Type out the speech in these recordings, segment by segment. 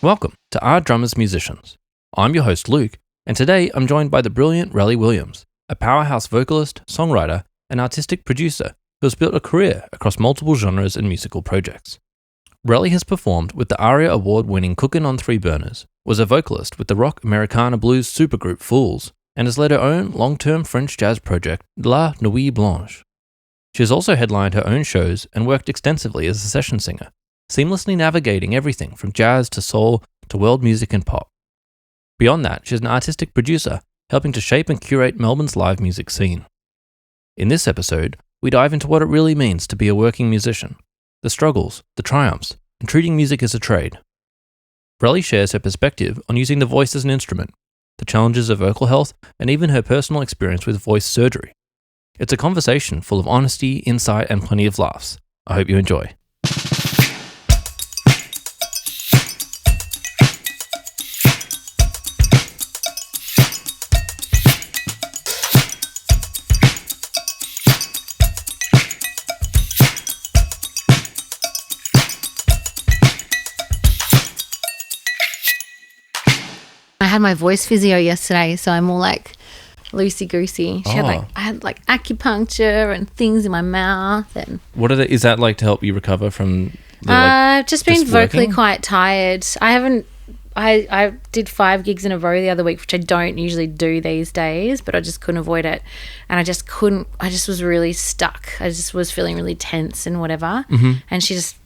Welcome to Our Drummers Musicians. I'm your host Luke, and today I'm joined by the brilliant Raleigh Williams, a powerhouse vocalist, songwriter, and artistic producer who has built a career across multiple genres and musical projects. Raleigh has performed with the ARIA Award-winning Cookin on 3 burners, was a vocalist with the rock-Americana-blues supergroup Fools, and has led her own long-term French jazz project, La Nuit Blanche. She has also headlined her own shows and worked extensively as a session singer, seamlessly navigating everything from jazz to soul to world music and pop. Beyond that, she's an artistic producer, helping to shape and curate Melbourne's live music scene. In this episode, we dive into what it really means to be a working musician, the struggles, the triumphs, and treating music as a trade. Raleigh shares her perspective on using the voice as an instrument, the challenges of vocal health, and even her personal experience with voice surgery. It's a conversation full of honesty, insight, and plenty of laughs. I hope you enjoy. I had my voice physio yesterday, so I'm all like loosey-goosey. I had like acupuncture and things in my mouth. And Is that like to help you recover from I've just been vocally working? quite tired. I did 5 gigs in a row the other week, which I don't usually do these days, but I just couldn't avoid it. And I just was really stuck. I just was feeling really tense and whatever. Mm-hmm. And she just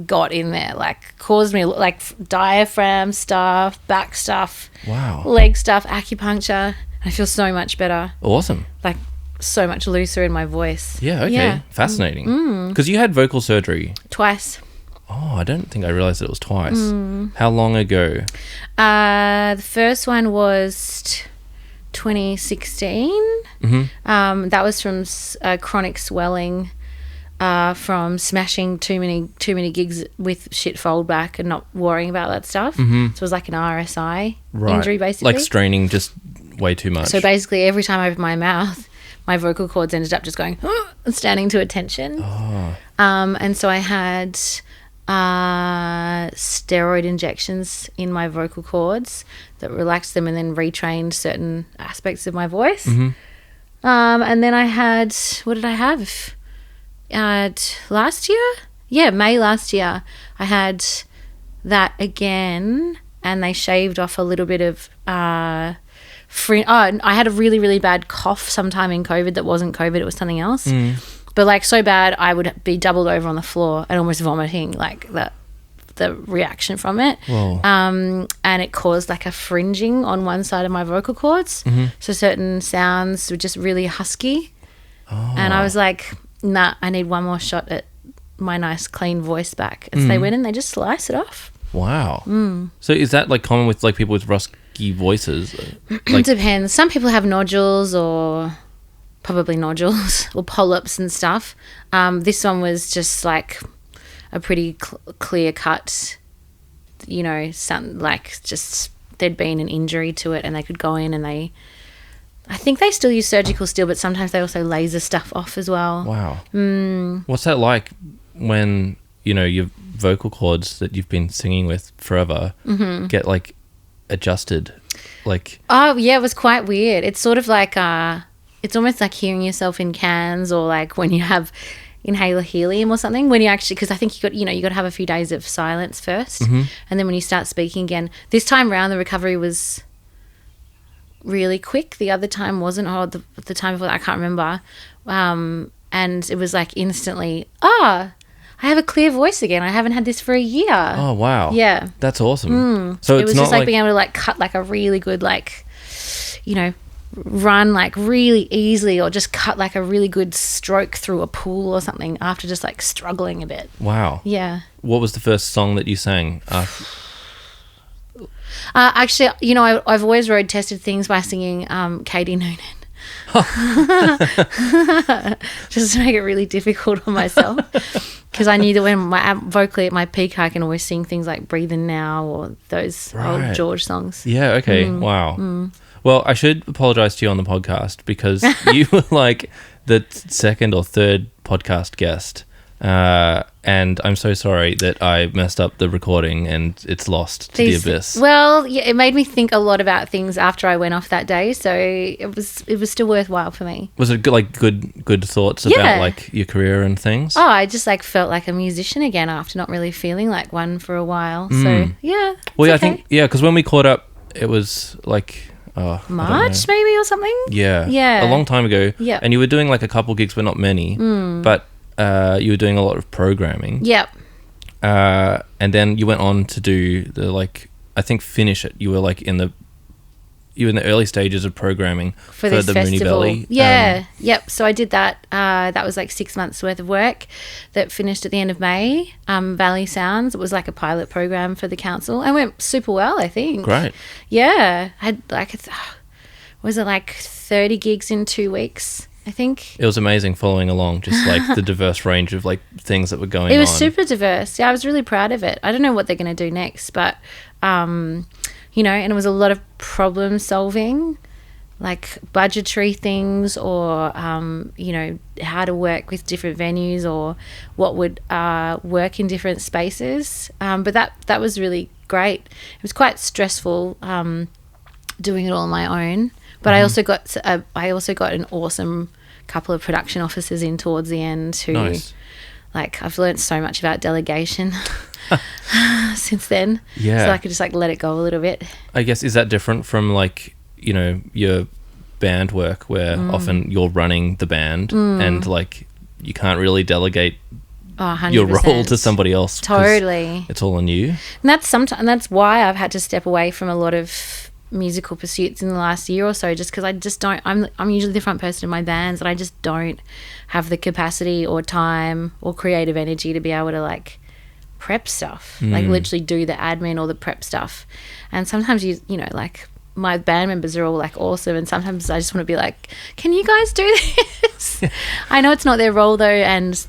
got in there, like caused me like diaphragm stuff, back stuff, leg stuff, acupuncture. I feel so much better. Awesome. Like so much looser in my voice. Yeah, okay. Yeah. Fascinating. Because you had vocal surgery. Twice. Oh, I don't think I realised it was twice. How long ago? The first one was 2016. Mm-hmm. That was from chronic swelling from smashing too many gigs with shit fold back and not worrying about that stuff. Mm-hmm. So it was like an RSI injury, basically. Like straining just way too much. So basically every time I opened my mouth, my vocal cords ended up just going and standing to attention. Oh. And so I had steroid injections in my vocal cords that relaxed them and then retrained certain aspects of my voice. Mm-hmm. And then I had, what did I have? Last year? Yeah, May last year. I had that again, and they shaved off a little bit of I had a really, really bad cough sometime in COVID that wasn't COVID, it was something else. But like so bad I would be doubled over on the floor and almost vomiting, like the reaction from it. And it caused like a fringing on one side of my vocal cords. Mm-hmm. So certain sounds were just really husky. Oh. And I was like, nah, I need one more shot at my nice clean voice back. And so they went in, they just sliced it off. Wow. So is that like common with like people with rusky voices? It depends. Some people have nodules or polyps and stuff. This one was just like a pretty clear cut, just there'd been an injury to it and they could go in and I think they still use surgical steel, but sometimes they also laser stuff off as well. Wow. What's that like when, your vocal cords that you've been singing with forever get like adjusted? Like, oh yeah, it was quite weird. It's sort of like it's almost like hearing yourself in cans, or like when you have inhaler helium or something, when you actually, because I think you got to have a few days of silence first, and then when you start speaking again. This time round the recovery was really quick. The other time wasn't, or the time before that, I can't remember. And it was like instantly, I have a clear voice again. I haven't had this for a year. Oh, wow. Yeah. That's awesome. So it it's was not just like being able to like cut like a really good run like really easily, or just cut like a really good stroke through a pool or something after just like struggling a bit. Wow. Yeah. What was the first song that you sang? Actually, I've always road tested things by singing Katie Noonan. Just to make it really difficult on myself, because I knew that when vocally at my peak I can always sing things like Breathing Now or those old George songs. Yeah, okay. Wow. Well, I should apologise to you on the podcast because you were like the second or third podcast guest And I'm so sorry that I messed up the recording and it's lost to the abyss. Well, yeah, it made me think a lot about things after I went off that day, so it was still worthwhile for me. Was it good thoughts about like your career and things? Oh, I just like felt like a musician again after not really feeling like one for a while. So yeah. Well, yeah, okay. I think because when we caught up, it was like March maybe or something. Yeah, a long time ago. Yeah, and you were doing like a couple gigs, but not many. But you were doing a lot of programming. Yep. And then you went on to do the I think finish it. You were like in the early stages of programming for this the festival. Mooney Valley. Yep. So I did that. That was like 6 months worth of work that finished at the end of May. Valley Sounds. It was like a pilot program for the council. It went super well, I think. Great. Yeah. I had was it like 30 gigs in 2 weeks? I think. It was amazing following along, just like the diverse range of like things that were going on. It was super diverse. Yeah, I was really proud of it. I don't know what they're going to do next, but, and it was a lot of problem solving, like budgetary things or, how to work with different venues or what would work in different spaces. But that was really great. It was quite stressful doing it all on my own. But I also got an awesome couple of production officers in towards the end who, I've learned so much about delegation since then. Yeah. So I could just let it go a little bit. I guess, is that different from your band work where often you're running the band and you can't really delegate your role to somebody else? Totally. It's all on you. And that's why I've had to step away from a lot of musical pursuits in the last year or so, just because I just don't. I'm usually the front person in my bands, and I just don't have the capacity or time or creative energy to be able to prep stuff, literally do the admin or the prep stuff. And sometimes my band members are all awesome, and sometimes I just want to be like, can you guys do this? I know it's not their role though, and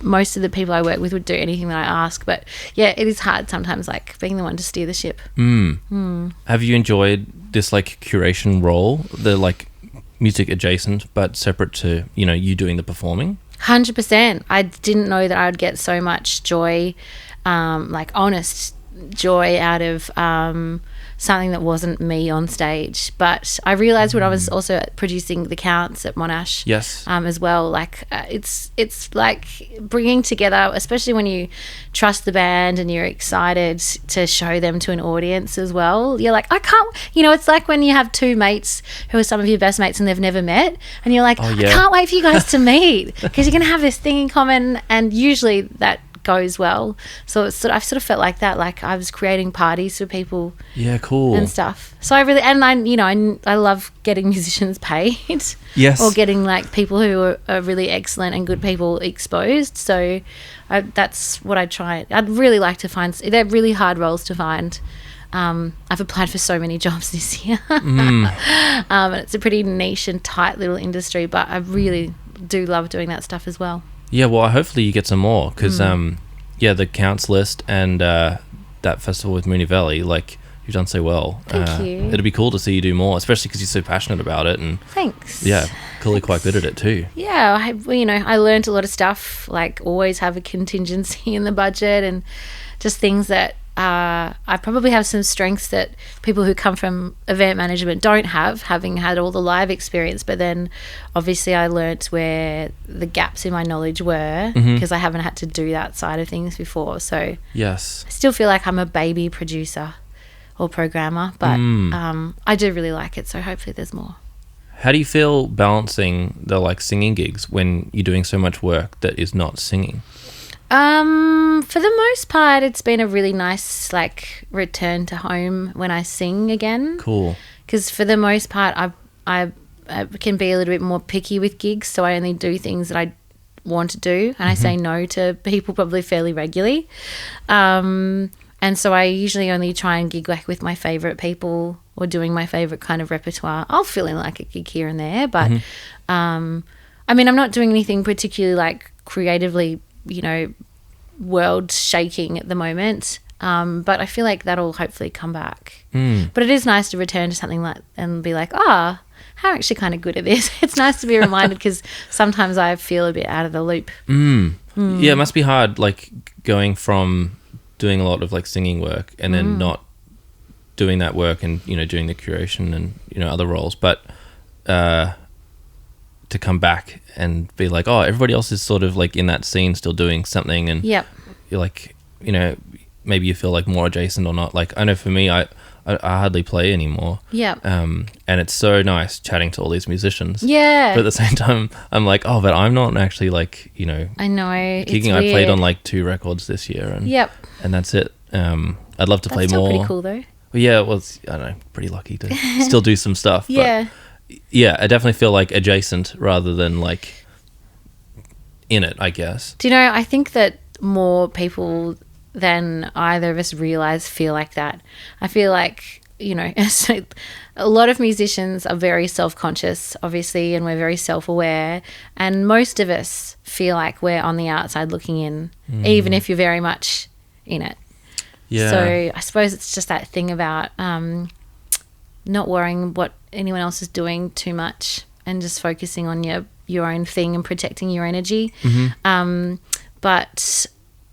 most of the people I work with would do anything that I ask, but yeah, it is hard sometimes being the one to steer the ship. Have you enjoyed this curation role, the music adjacent but separate to you doing the performing? 100%. I didn't know that I would get so much joy, honest joy out of something that wasn't me on stage. But I realised when I was also producing the Counts at Monash, as well, it's like bringing together, especially when you trust the band and you're excited to show them to an audience as well. You're like, I can't, it's like when you have two mates who are some of your best mates and they've never met, and you're like, I can't wait for you guys to meet because you're going to have this thing in common, and usually that goes well. So I've sort of felt like that, I was creating parties for people, cool, and stuff. So I really, and I love getting musicians paid, or getting people who are really excellent and good people exposed. So that's what I try. I'd really like to find. They're really hard roles to find. I've applied for so many jobs this year, and it's a pretty niche and tight little industry, but I really do love doing that stuff as well. Yeah, well, hopefully you get some more because, the Counts list and that festival with Mooney Valley, you've done so well. Thank you. It'd be cool to see you do more, especially because you're so passionate about it. And thanks. Yeah, clearly quite good at it too. Yeah, I learned a lot of stuff, always have a contingency in the budget and just things that I probably have some strengths that people who come from event management don't have, having had all the live experience. But then obviously I learnt where the gaps in my knowledge were because I haven't had to do that side of things before. So yes, I still feel like I'm a baby producer or programmer, but I do really like it. So hopefully there's more. How do you feel balancing the singing gigs when you're doing so much work that is not singing? For the most part, it's been a really nice return to home when I sing again. Cool. Because for the most part, I can be a little bit more picky with gigs, so I only do things that I want to do, and I say no to people probably fairly regularly. And so I usually only try and gig with my favourite people or doing my favourite kind of repertoire. I'll fill in a gig here and there, but I'm not doing anything particularly creatively, world shaking at the moment, but I feel like that'll hopefully come back. But it is nice to return to something and be I'm actually kind of good at this. It's nice to be reminded because sometimes I feel a bit out of the loop. Yeah, it must be hard, like going from doing a lot of like singing work and then not doing that work and, you know, doing the curation and, you know, other roles, but to come back and be like, oh, everybody else is sort of like in that scene still doing something, and Yep. you're like, you know, maybe you feel like more adjacent or not. Like I know for me, I hardly play anymore. Yeah. And it's so nice chatting to all these musicians. Yeah. But at the same time, I'm like, oh, but I'm not actually like, you know, I know. gigging. I played on like 2 records this year, and Yep. and that's it. I'd love to play That's still more. pretty cool though. Well, yeah, well, I don't know, pretty lucky to still do some stuff. Yeah. But yeah, I definitely feel like adjacent rather than like in it, I guess. Do you know, I think that more people than either of us realize feel like that. I feel like, you know, so a lot of musicians are very self-conscious, obviously, and we're very self-aware, and most of us feel like we're on the outside looking in, even if you're very much in it. Yeah. So I suppose it's just that thing about not worrying what anyone else is doing too much and just focusing on your own thing and protecting your energy. But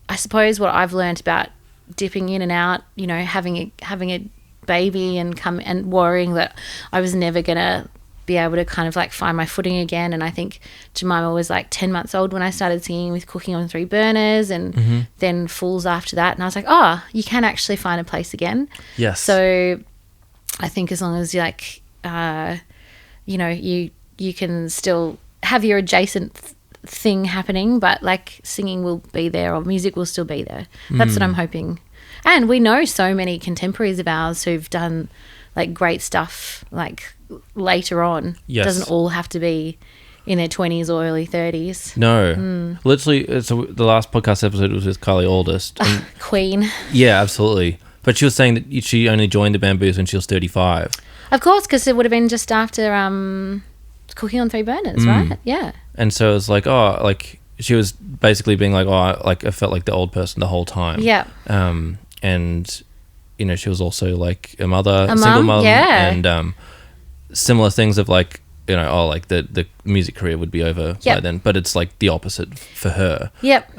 I suppose what I've learned about dipping in and out, you know, having a baby and worrying that I was never gonna be able to kind of like find my footing again. And I think Jemima was like 10 months old when I started singing with Cooking on 3 Burners, and then Fools after that. And I was like, oh, you can actually find a place again. Yes. So I think as long as you like, you know, you can still have your adjacent thing happening, but like singing will be there or music will still be there. That's what I'm hoping. And we know so many contemporaries of ours who've done like great stuff like later on. Yes. It doesn't all have to be in their 20s or early 30s. No. Literally, so the last podcast episode was with Kylie Aldist. And Queen. yeah, absolutely. But she was saying that she only joined the Bamboos when she was 35. Of course, because it would have been just after Cooking on 3 Burners, right? Yeah. And so it was like, oh, like she was basically being like, oh, like I felt like the old person the whole time. Yeah. And, you know, she was also like a mother, a single mom. Yeah. And similar things of like, you know, oh, like the music career would be over by then. But it's like the opposite for her. Yep.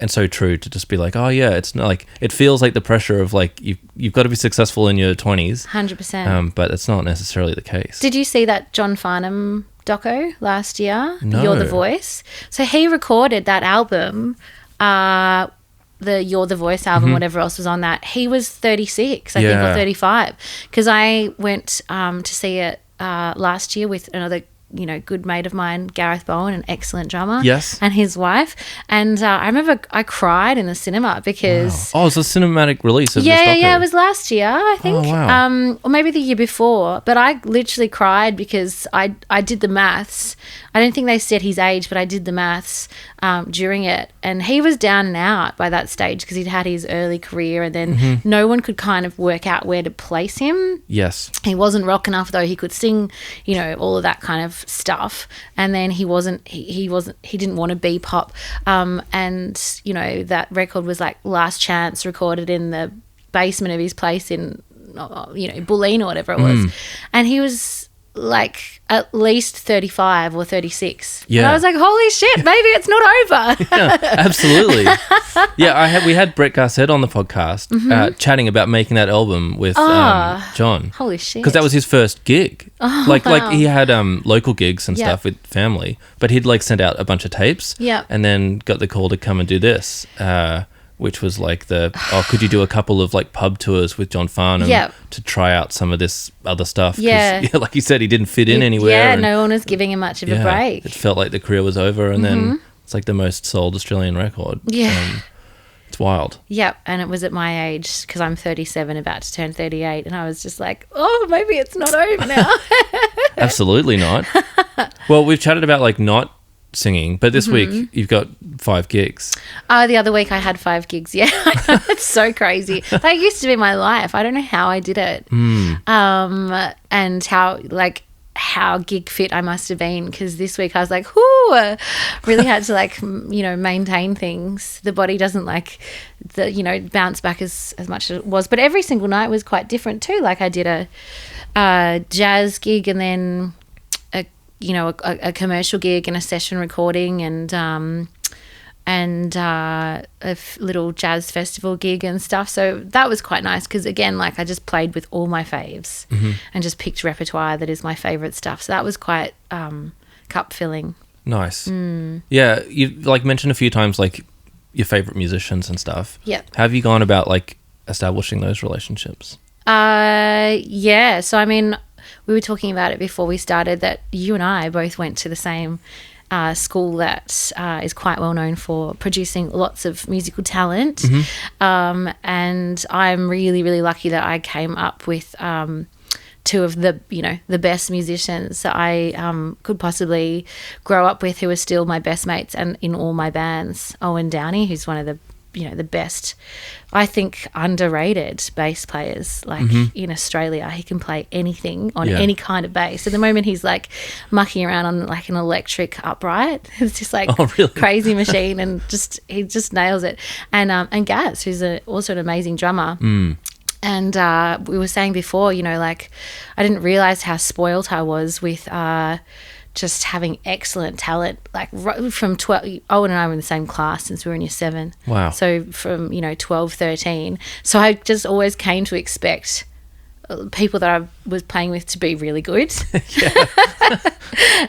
And so true to just be like, oh yeah, it's not like, it feels like the pressure of like you've got to be successful in your 20s. 100%. But it's not necessarily the case. Did you see that John Farnham doco last year? No. You're the Voice. So he recorded that album, the You're the Voice album, whatever else was on that. He was 36, I think, or 35. Because I went to see it last year with another, you know, good mate of mine, Gareth Bowen, an excellent drummer. Yes. And his wife. And I remember I cried in the cinema because... Wow. Oh, it's a cinematic release of this doco. Yeah, it was last year, I think. Oh, wow. Or maybe the year before. But I literally cried because I did the maths. I don't think they said his age, but I did the maths during it. And he was down and out by that stage because he'd had his early career, and then no one could kind of work out where to place him. Yes. He wasn't rock enough, though. He could sing, you know, all of that kind of stuff. And then he didn't want to be pop. And, you know, that record was like Last Chance, recorded in the basement of his place in, you know, Bulleen or whatever it was. And he was like at least 35 or 36. Yeah. And I was like, holy shit, maybe it's not over. Yeah, absolutely. Yeah, we had Brett Garcett on the podcast chatting about making that album with John. Holy shit. Because that was his first gig. Oh, like wow. he had local gigs and Yep. stuff with family, but he'd like sent out a bunch of tapes. Yep. And then got the call to come and do this. Which was like could you do a couple of like pub tours with John Farnham Yep. to try out some of this other stuff? 'Cause, Yeah. like you said, he didn't fit in anywhere. Yeah, and, no one was giving him much of a break. It felt like the career was over, and then it's like the most sold Australian record. Yeah. It's wild. Yep, and it was at my age because I'm 37, about to turn 38, and I was just like, oh, maybe it's not over now. Absolutely not. Well, we've chatted about like not singing, but this week you've got 5 gigs. The other week I had 5 gigs. Yeah, it's so crazy. That used to be my life. I don't know how I did it, and how gig fit I must have been, because this week I was like, whoo, really had to like, you know, maintain things. The body doesn't like you know, bounce back as much as it was, but every single night was quite different too. Like I did a jazz gig, and then a commercial gig and a session recording, and and little jazz festival gig and stuff. So that was quite nice because, again, like I just played with all my faves and just picked repertoire that is my favourite stuff. So that was quite cup filling. Nice. Yeah, you like mentioned a few times like your favourite musicians and stuff. Yeah. How have you gone about like establishing those relationships? Yeah. So, I mean, we were talking about it before we started that you and I both went to the same school that is quite well known for producing lots of musical talent. And I'm really, really lucky that I came up with two of the, the best musicians that I could possibly grow up with, who are still my best mates and in all my bands. Owen Downey, who's one of the the best, I think, underrated bass players in Australia. He can play anything on any kind of bass. At the moment he's like mucking around on like an electric upright. It's just like crazy machine, and he just nails it. And Gaz, who's also an amazing drummer. And we were saying before, like I didn't realize how spoiled I was with just having excellent talent, like right from 12. Owen and I were in the same class since we were in year 7. Wow. So from 12, 13. So I just always came to expect people that I was playing with to be really good.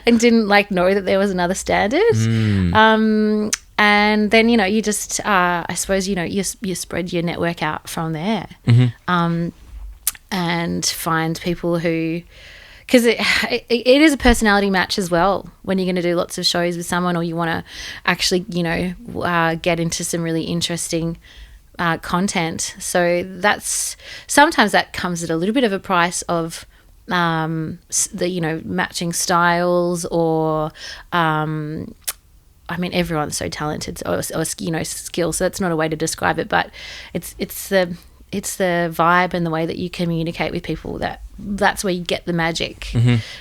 And didn't know that there was another standard. And then you just I suppose you spread your network out from there. And find people who, because it is a personality match as well when you're going to do lots of shows with someone, or you want to actually get into some really interesting content. So sometimes that comes at a little bit of a price of the matching styles, or I mean, everyone's so talented, or skill, so that's not a way to describe it, but it's the vibe and the way that you communicate with people, that's where you get the magic.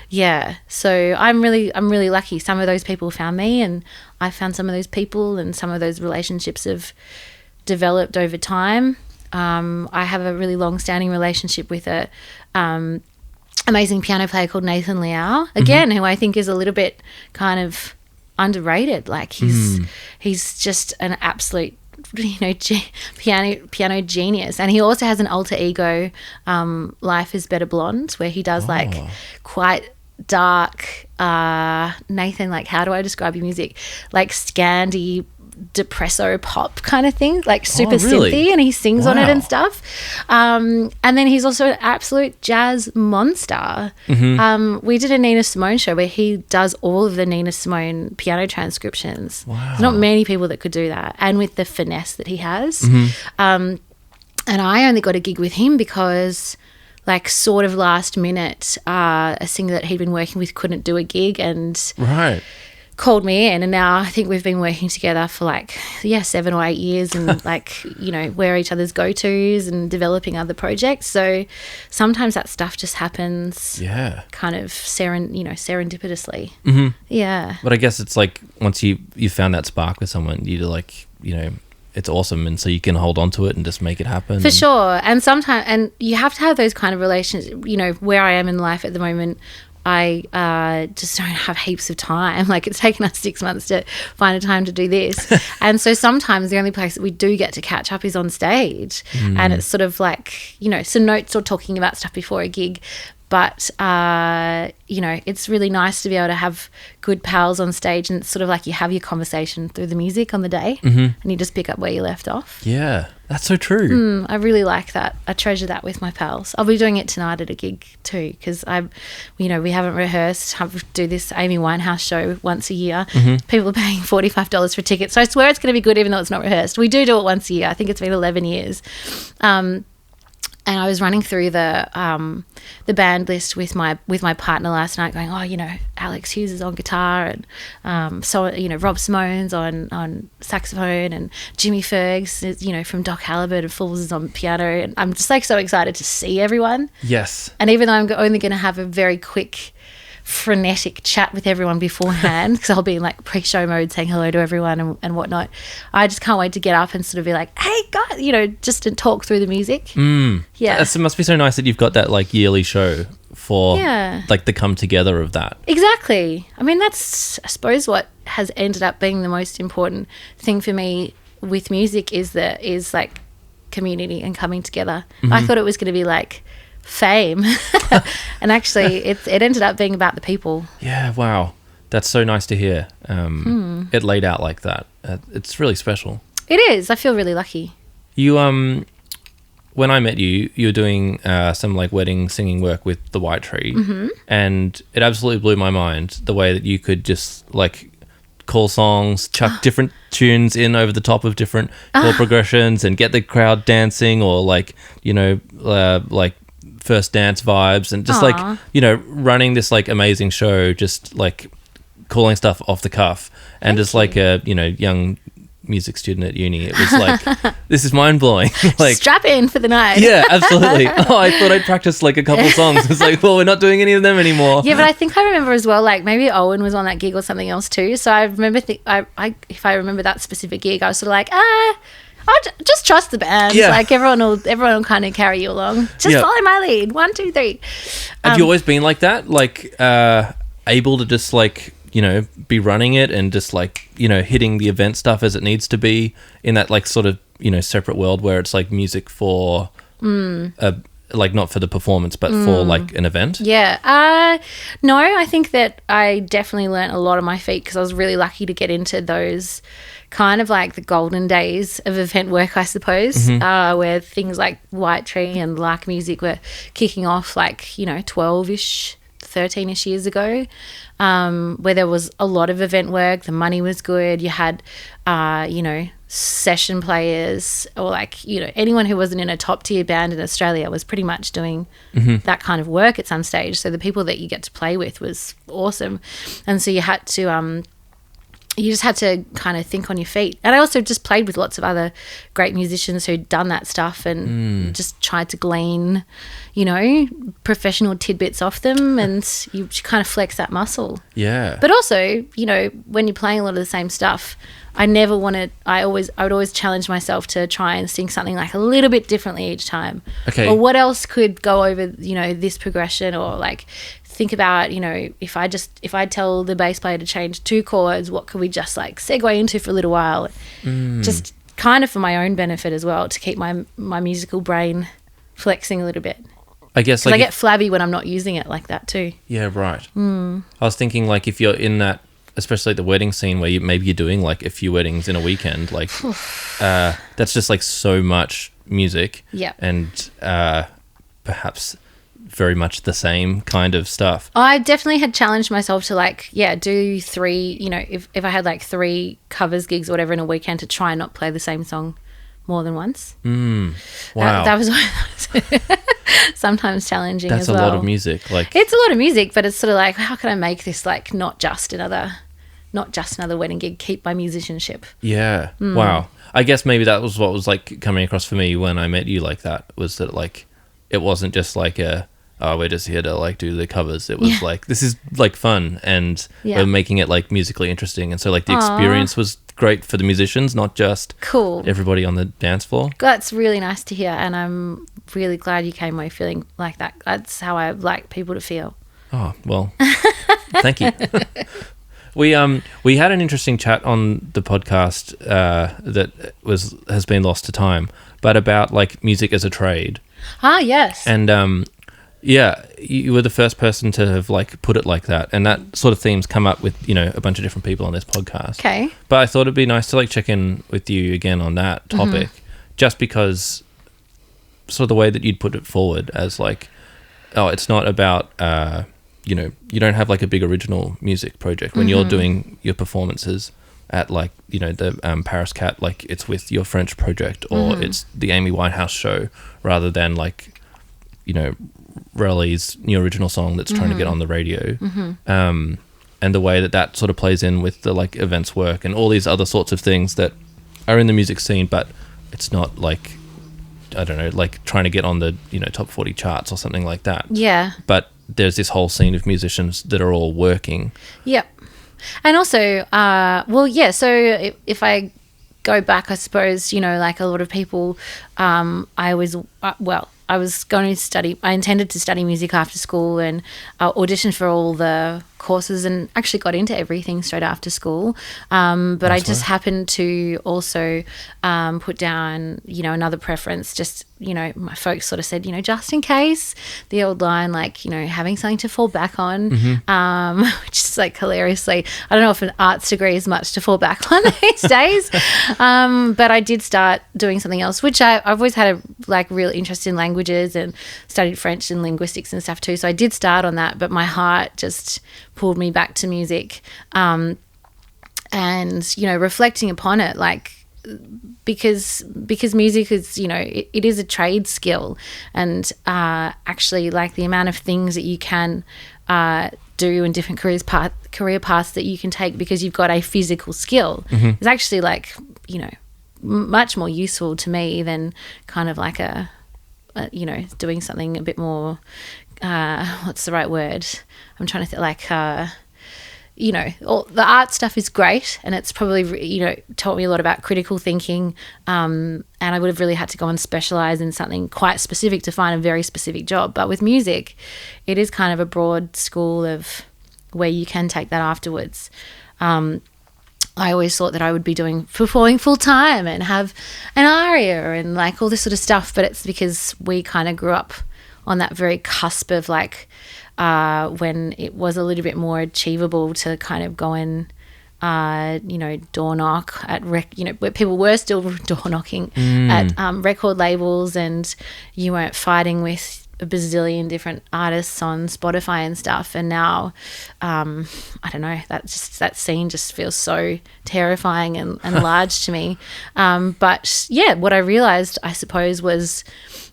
Yeah. So I'm really lucky. Some of those people found me, and I found some of those people, and some of those relationships have developed over time. I have a really long-standing relationship with a amazing piano player called Nathan Liao, again, who I think is a little bit kind of underrated. Like he's just an absolute piano genius. And he also has an alter ego, Life is Better Blonde, where he does quite dark Nathan, how do I describe your music, Scandi depresso pop kind of thing, super synthy, and he sings on it and stuff. And then he's also an absolute jazz monster. We did a Nina Simone show where he does all of the Nina Simone piano transcriptions. There's not many people that could do that, and with the finesse that he has. And I only got a gig with him because sort of last minute, a singer that he'd been working with couldn't do a gig, and called me in, and now I think we've been working together for 7 or 8 years, and we're each other's go-tos and developing other projects. So sometimes that stuff just happens kind of serendipitously. But I guess it's once you found that spark with someone, it's awesome, and so you can hold on to it and just make it happen. For sure. And sometimes, and you have to have those kind of relations. Where I am in life at the moment, I just don't have heaps of time. It's taken us 6 months to find a time to do this. And so sometimes the only place that we do get to catch up is on stage. And it's sort of some notes or talking about stuff before a gig. But, it's really nice to be able to have good pals on stage, and it's sort of you have your conversation through the music on the day, and you just pick up where you left off. Yeah, that's so true. I really like that. I treasure that with my pals. I'll be doing it tonight at a gig too, because we haven't rehearsed. I do this Amy Winehouse show once a year. People are paying $45 for tickets. So I swear it's going to be good even though it's not rehearsed. We do it once a year. I think it's been 11 years. And I was running through the band list with my partner last night, going, Alex Hughes is on guitar, and Rob Simone's on saxophone, and Jimmy Fergs is, from Doc Halliburton and Fools is on piano, and I'm just so excited to see everyone. Yes. And even though I'm only going to have a very quick, frenetic chat with everyone beforehand, because I'll be in pre-show mode saying hello to everyone and whatnot, I just can't wait to get up and sort of be hey guys, just to talk through the music. It must be so nice that you've got that yearly show for like the come together of that. Exactly. I mean, that's, I suppose, what has ended up being the most important thing for me with music is like community and coming together. I thought it was going to be like fame, and actually it ended up being about the people. Yeah, wow. That's so nice to hear. It laid out like that. It's really special. It is. I feel really lucky. You when I met you, you were doing some like wedding singing work with the White Tree, and it absolutely blew my mind the way that you could just like call songs, chuck different tunes in over the top of different chord progressions, and get the crowd dancing, or like like first dance vibes, and just like running this like amazing show, just like calling stuff off the cuff, and just like a young music student at uni, it was like this is mind-blowing. Like, strap in for the night. Yeah, absolutely. I thought I'd practice like a couple songs. It's like, well, we're not doing any of them anymore. Yeah, but I think I remember as well, like maybe Owen was on that gig or something else too, so I remember if I remember that specific gig, I was sort of like, I'll just trust the band. Like everyone will kind of carry you along. Just follow my lead. 1, 2, 3. Have you always been like that, like able to just like be running it and just like hitting the event stuff as it needs to be in that like sort of separate world where it's like music for like not for the performance but for like an event? No, I think that I definitely learnt a lot on my feet because I was really lucky to get into those kind of like the golden days of event work, I suppose, where things like White Tree and Lark Music were kicking off like 12ish 13ish years ago, where there was a lot of event work. The money was good. You had session players, or like anyone who wasn't in a top tier band in Australia was pretty much doing that kind of work at some stage. So the people that you get to play with was awesome, and so you had to you just had to kind of think on your feet. And I also just played with lots of other great musicians who'd done that stuff and just tried to glean, professional tidbits off them, and you kind of flex that muscle. Yeah. But also, when you're playing a lot of the same stuff, I would always challenge myself to try and sing something like a little bit differently each time. Okay. Or what else could go over, this progression, or like think about, if I tell the bass player to change 2 chords, what could we just like segue into for a little while? Just kind of for my own benefit as well, to keep my musical brain flexing a little bit. I guess like I get flabby when I'm not using it like that too. Yeah, right. I was thinking like if you're in that, especially the wedding scene where you're doing like a few weddings in a weekend, like that's just like so much music. Yeah. And perhaps very much the same kind of stuff. I definitely had challenged myself to do 3, if I had like 3 covers gigs or whatever in a weekend, to try and not play the same song more than once. Wow. That was sometimes challenging as well. That's a lot of music. Like, it's a lot of music, but it's sort of like, how can I make this like not just another wedding gig, keep my musicianship? Yeah. Wow. I guess maybe that was what was like coming across for me when I met you like that, was that like it wasn't just like we're just here to like do the covers. It was like, this is like fun, and we're making it like musically interesting. And so like the experience was great for the musicians, not just everybody on the dance floor. That's really nice to hear, and I'm really glad you came away feeling like that. That's how I like people to feel. Oh, well, thank you. We had an interesting chat on the podcast that has been lost to time, but about like music as a trade. Ah, yes. And you were the first person to have like put it like that, and that sort of theme's come up with a bunch of different people on this podcast. Okay. But I thought it'd be nice to like check in with you again on that topic, just because sort of the way that you'd put it forward as like, it's not about you don't have like a big original music project when you're doing your performances at like the Paris Cat, like it's with your French project, or it's the Amy Winehouse show, rather than like Raleigh's new original song that's trying to get on the radio. And the way that sort of plays in with the like events work and all these other sorts of things that are in the music scene, but it's not like, I don't know, like trying to get on the top 40 charts or something like that. Yeah. But there's this whole scene of musicians that are all working. Yep. And also, so if I go back, I suppose, like a lot of people, I always I was going to study. I intended to study music after school and auditioned for all the courses and actually got into everything straight after school. But I just happened to also put down, another preference. Just, my folks sort of said, just in case, the old line, like, having something to fall back on, which is like hilariously, I don't know if an arts degree is much to fall back on these days. But I did start doing something else, which I've always had a real interest in languages and studied French and linguistics and stuff too. So I did start on that, but my heart just pulled me back to music. And, reflecting upon it, because music is, it is a trade skill, and actually the amount of things that you can do in different career paths that you can take because you've got a physical skill is actually much more useful to me than kind of like a doing something a bit more, what's the right word? I'm trying to think all the art stuff is great, and it's probably, taught me a lot about critical thinking. And I would have really had to go and specialize in something quite specific to find a very specific job. But with music, it is kind of a broad school of where you can take that afterwards. I always thought that I would be performing full time and have an ARIA and all this sort of stuff, but it's because we kind of grew up on that very cusp of when it was a little bit more achievable to kind of go and door knock at where people were still door knocking at record labels, and you weren't fighting with a bazillion different artists on Spotify and stuff. And now, I don't know, that scene just feels so terrifying and large to me. But yeah, what I realized, I suppose, was,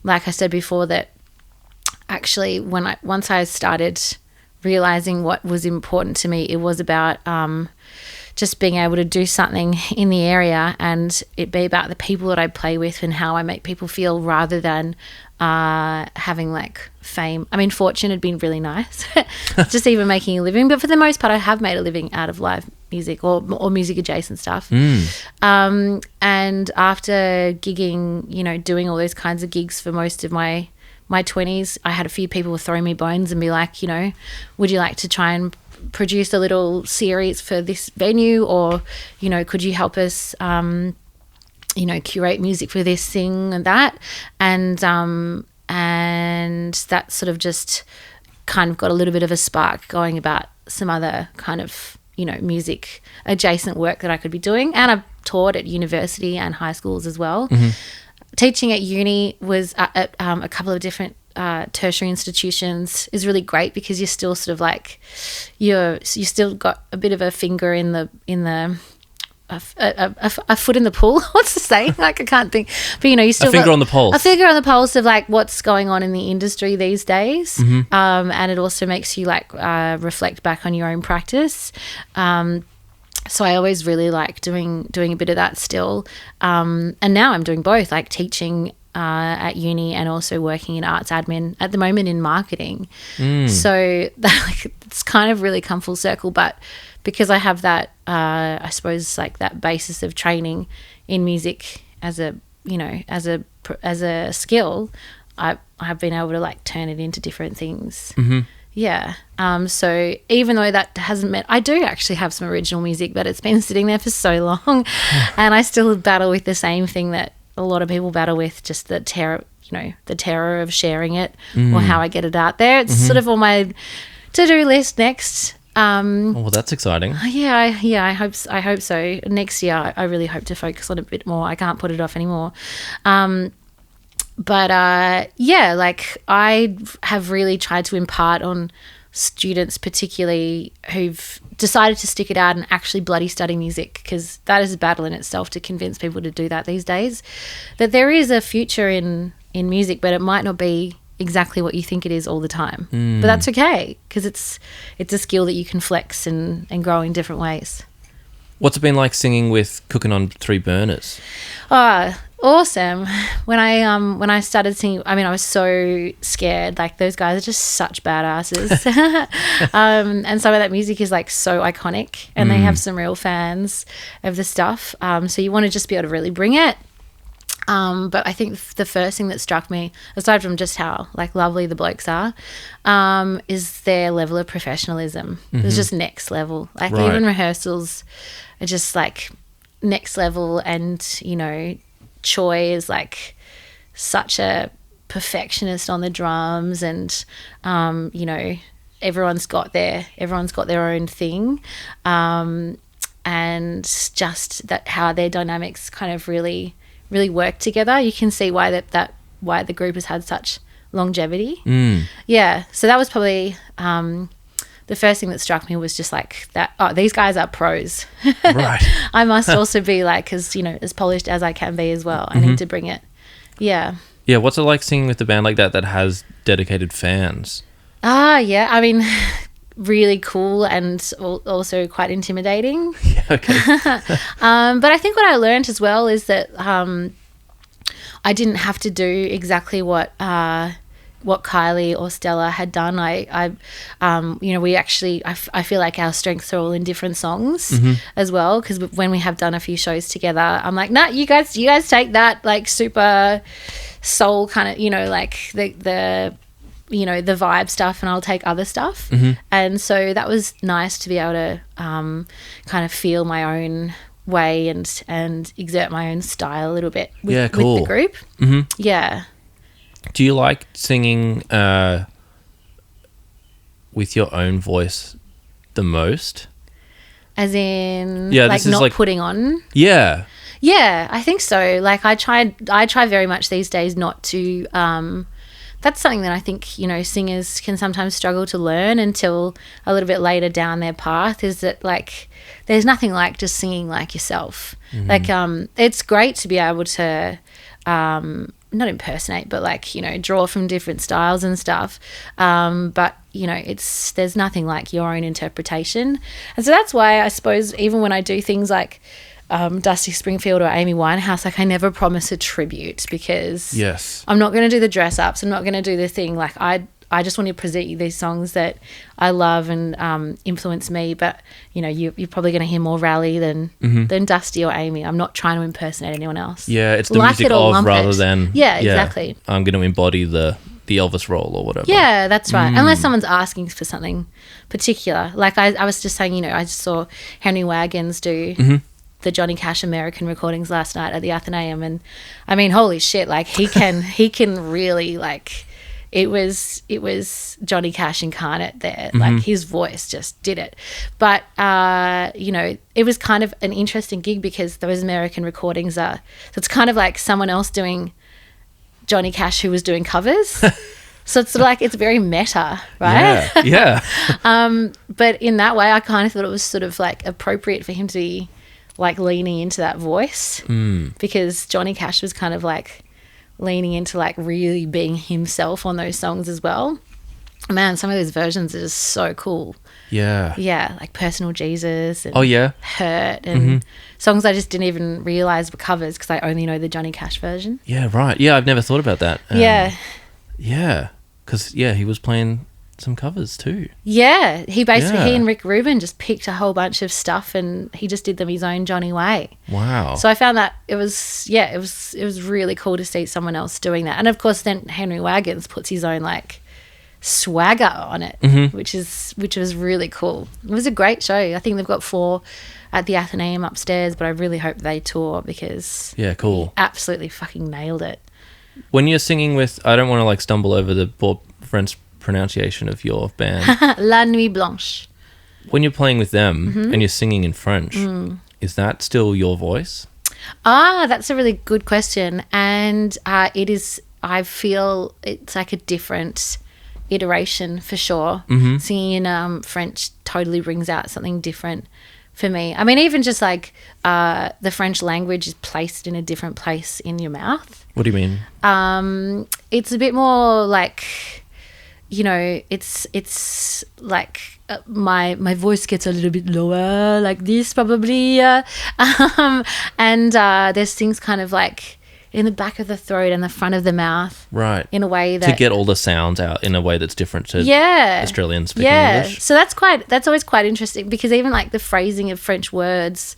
like I said before, that actually once I started realizing what was important to me, it was about just being able to do something in the area and it be about the people that I play with and how I make people feel, rather than having fame. I mean, fortune had been really nice, just even making a living, but for the most part I have made a living out of live music or music adjacent stuff. And after gigging, doing all those kinds of gigs for most of my 20s, I had a few people throw me bones and be like, would you like to try and produce a little series for this venue, or could you help us curate music for this thing and that, and that sort of just kind of got a little bit of a spark going about some other kind of music adjacent work that I could be doing. And I've taught at university and high schools as well. Teaching at uni was at a couple of different tertiary institutions is really great, because you're still sort of you still got a bit of a finger in the a foot in the pool. What's the saying? I can't think. But you still a finger on the pulse. A finger on the pulse of what's going on in the industry these days. And it also makes you reflect back on your own practice. So I always really like doing a bit of that still. And now I'm doing both, teaching at uni and also working in arts admin at the moment in marketing. So it's kind of really come full circle. But because I have that, I suppose that basis of training in music as a skill, I've been able to turn it into different things. Yeah. So even though that hasn't meant, I do actually have some original music, but it's been sitting there for so long, and I still battle with the same thing that a lot of people battle with, just the terror, the terror of sharing it or how I get it out there. It's sort of on my to-do list next. Well, that's exciting. I hope so. Next year, I really hope to focus on it a bit more. I can't put it off anymore. But I have really tried to impart on students, particularly who've decided to stick it out and actually bloody study music, because that is a battle in itself to convince people to do that these days, that there is a future in music, but it might not be exactly what you think it is all the time. But that's okay, because it's a skill that you can flex and grow in different ways. What's it been like singing with Cookin on 3 Burners? Awesome. When I started singing, I mean, I was so scared. Those guys are just such badasses. And some of that music is so iconic, and they have some real fans of the stuff. So you want to just be able to really bring it. But I think the first thing that struck me, aside from just how like lovely the blokes are, is their level of professionalism. It's just next level. Like even rehearsals are just like next level, and Choi is like such a perfectionist on the drums, and everyone's got their own thing, and just that how their dynamics kind of really work together. You can see why why the group has had such longevity. Yeah, so that was probably the first thing that struck me, was just like that, these guys are pros. Right. I must also be like, as as polished as I can be as well. I need to bring it. Yeah. Yeah, what's it like singing with a band like that has dedicated fans? Yeah, I mean, really cool, and also quite intimidating. Yeah, okay. But I think what I learned as well is that I didn't have to do exactly what Kylie or Stella had done. We actually, I feel like our strengths are all in different songs as well, because when we have done a few shows together, I'm like, nah, you guys take that like super soul kind of, like the the vibe stuff, and I'll take other stuff. And so that was nice to be able to kind of feel my own way and exert my own style a little bit with the group. Yeah. Do you like singing with your own voice the most? As in, not putting on? Yeah. Yeah, I think so. Like I try very much these days not to that's something that I think, singers can sometimes struggle to learn until a little bit later down their path, is that like there's nothing like just singing like yourself. Like it's great to be able to not impersonate, but like, draw from different styles and stuff. But, there's nothing like your own interpretation. And so that's why I suppose even when I do things like Dusty Springfield or Amy Winehouse, like I never promise a tribute, because I'm not going to do the dress ups. I'm not going to do the thing. Like I just want to present you these songs that I love and influence me. But, you're probably going to hear more Raleigh than Dusty or Amy. I'm not trying to impersonate anyone else. Yeah, it's the music of rather than... Yeah, exactly. I'm going to embody the Elvis role or whatever. Yeah, that's right. Unless someone's asking for something particular. Like I was just saying, I just saw Henry Wagons do... the Johnny Cash American recordings last night at the Athenaeum, and I mean, holy shit, like he can really, like, it was Johnny Cash incarnate there. Like his voice just did it. But it was kind of an interesting gig, because those American recordings so it's kind of like someone else doing Johnny Cash who was doing covers. So it's like, it's very meta, right? Yeah. But in that way, I kind of thought it was sort of like appropriate for him to be like leaning into that voice, because Johnny Cash was kind of like leaning into like really being himself on those songs as well. Man, some of those versions are just so cool. Yeah, like Personal Jesus and Hurt and songs I just didn't even realise were covers, because I only know the Johnny Cash version. Yeah, right. Yeah, I've never thought about that. Yeah, because he was playing some covers too. Yeah, he and Rick Rubin just picked a whole bunch of stuff, and he just did them his own Johnny way. Wow. So I found that it was really cool to see someone else doing that. And of course then Henry Wagons puts his own like swagger on it, which was really cool. It was a great show. I think they've got 4 at the Athenaeum upstairs, but I really hope they tour, because cool. He absolutely fucking nailed it. When you're singing with, I don't want to like stumble over the poor French pronunciation of your band. La Nuit Blanche. When you're playing with them and you're singing in French, is that still your voice? That's a really good question. And it is, I feel it's like a different iteration for sure. Singing in French totally brings out something different for me. I mean, even just like the French language is placed in a different place in your mouth. What do you mean? It's a bit more like... it's like my voice gets a little bit lower like this probably, and there's things kind of like in the back of the throat and the front of the mouth, right, in a way that to get all the sounds out in a way that's different to Australians speaking English. So that's always quite interesting, because even like the phrasing of French words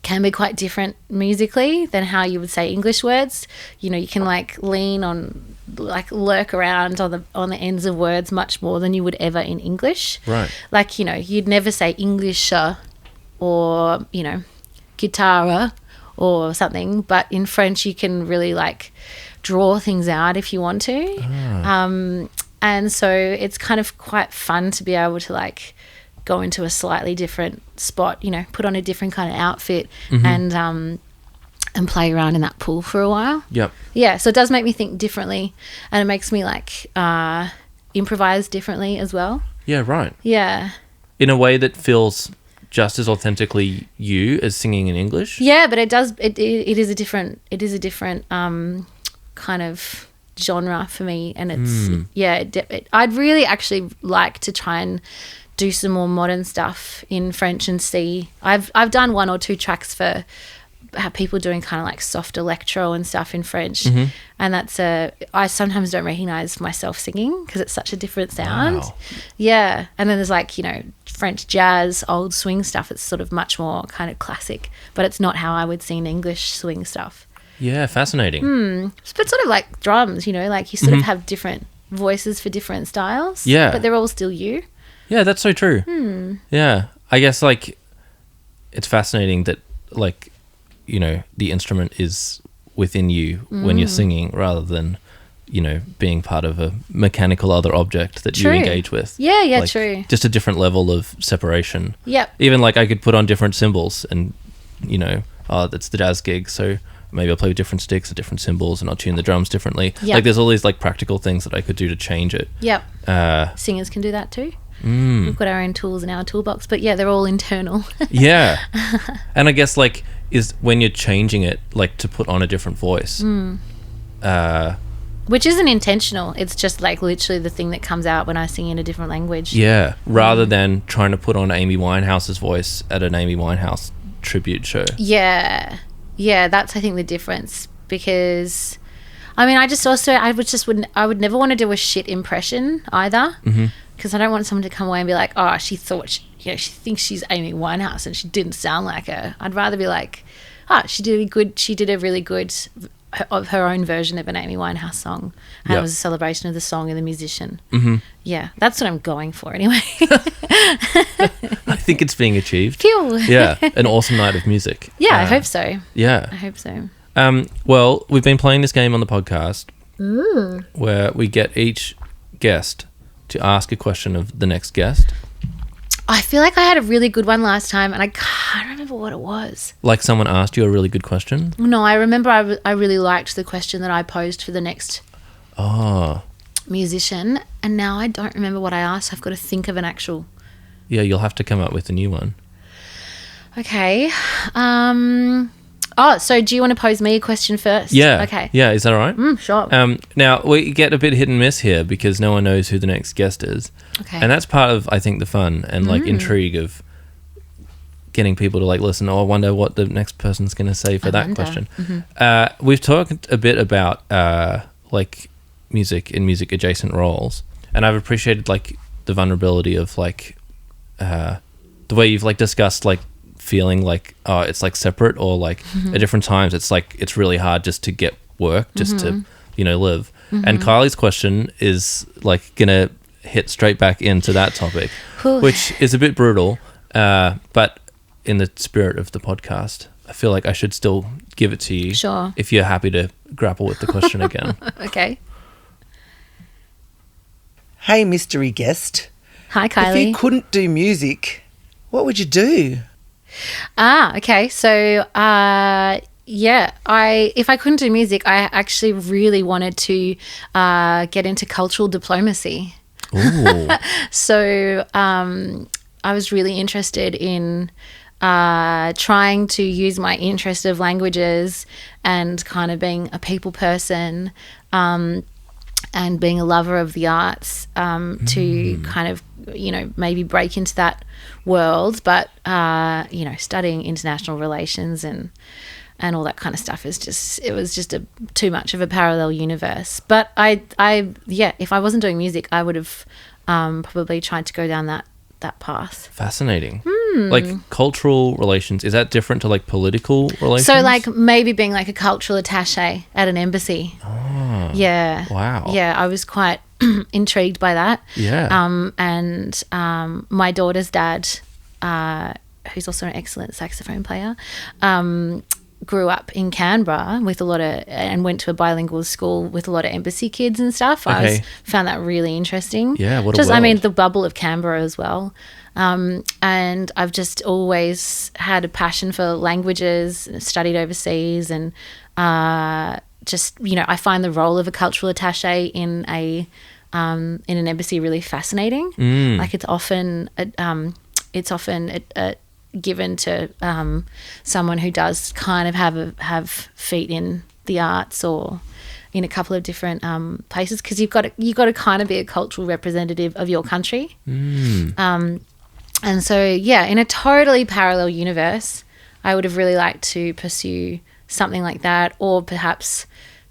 can be quite different musically than how you would say English words. You know, you can like lean on, like lurk around on the ends of words much more than you would ever in English. Right. Like, you know, you'd never say English or, you know, guitar or something, but in French you can really like draw things out if you want to. And so it's kind of quite fun to be able to like go into a slightly different spot, you know, put on a different kind of outfit and play around in that pool for a while. Yep. Yeah, so it does make me think differently, and it makes me like improvise differently as well. Yeah, right. Yeah. In a way that feels just as authentically you as singing in English. Yeah, but it is a different kind of genre for me, and it's I'd really actually like to try and do some more modern stuff in French and see. I've done 1 or 2 tracks for people doing kind of like soft electro and stuff in French, and I sometimes don't recognize myself singing because it's such a different sound. Wow. Yeah, and then there's like, you know, French jazz, old swing stuff. It's sort of much more kind of classic, but it's not how I would sing English swing stuff. Yeah, fascinating. But sort of like drums, you know, like you sort of have different voices for different styles. Yeah. But they're all still you. Yeah, that's so true. Yeah. I guess like it's fascinating that like, you know, the instrument is within you when you're singing rather than, you know, being part of a mechanical other object that True. you engage with. Yeah, Like, true. Just a different level of separation. Yep. Even like I could put on different cymbals and, you know, that's the jazz gig, so maybe I'll play with different sticks and different cymbals and I'll tune the drums differently. Yep. Like there's all these like practical things that I could do to change it. Yep. Singers can do that too. We've got our own tools in our toolbox, but yeah, they're all internal. Yeah. And I guess like is when you're changing it like to put on a different voice. Which isn't intentional. It's just like literally the thing that comes out when I sing in a different language. Yeah. Rather than trying to put on Amy Winehouse's voice at an Amy Winehouse tribute show. Yeah. Yeah, that's I think the difference, because I mean, I would never want to do a shit impression either, because I don't want someone to come away and be like, oh, she thinks she's Amy Winehouse and she didn't sound like her. I'd rather be like, she did a really good of her own version of an Amy Winehouse song, and it was a celebration of the song and the musician. Yeah, that's what I'm going for anyway. I think it's being achieved. Phew. Yeah, an awesome night of music. Yeah, I hope so. Yeah. I hope so. Well, we've been playing this game on the podcast where we get each guest to ask a question of the next guest. I feel like I had a really good one last time and I can't remember what it was. Like someone asked you a really good question? No, I remember I really liked the question that I posed for the next musician, and now I don't remember what I asked. I've got to think of an actual... Yeah, you'll have to come up with a new one. Okay. So do you want to pose me a question first? Yeah. Okay. Yeah, is that all right? Sure. Now, we get a bit hit and miss here because no one knows who the next guest is. Okay. And that's part of, I think, the fun and, like, intrigue of getting people to, like, listen, I wonder what the next person's going to say for that question. We've talked a bit about, like, music and music-adjacent roles, and I've appreciated, like, the vulnerability of, like, the way you've, like, discussed, like, feeling like it's like separate, or like at different times it's like it's really hard just to get work, just to, you know, live. And Kylie's question is like gonna hit straight back into that topic, which is a bit brutal, but in the spirit of the podcast I feel like I should still give it to you. Sure. If you're happy to grapple with the question again. Okay. Hey, mystery guest. Hi, Kylie. If you couldn't do music, what would you do? Okay. So, if I couldn't do music, I actually really wanted to get into cultural diplomacy. Ooh. So, I was really interested in trying to use my interest of languages and kind of being a people person, and being a lover of the arts, to kind of, you know, maybe break into that world. But, you know, studying international relations and all that kind of stuff was just too much of a parallel universe. But if I wasn't doing music, I would have probably tried to go down that path. Fascinating. Like cultural relations, is that different to like political relations? So like maybe being like a cultural attaché at an embassy. Oh, Yeah. wow. Yeah, I was quite intrigued by that. Yeah. And my daughter's dad, who's also an excellent saxophone player, grew up in Canberra with and went to a bilingual school with a lot of embassy kids and stuff. Okay. I found that really interesting. Yeah, what a Just, I mean, world. the bubble of Canberra as well. And I've just always had a passion for languages, studied overseas, and just, you know, I find the role of a cultural attaché in an embassy really fascinating. Like it's often given to someone who does kind of have feet in the arts or in a couple of different places, because you've got to kind of be a cultural representative of your country. And so, yeah, in a totally parallel universe, I would have really liked to pursue something like that, or perhaps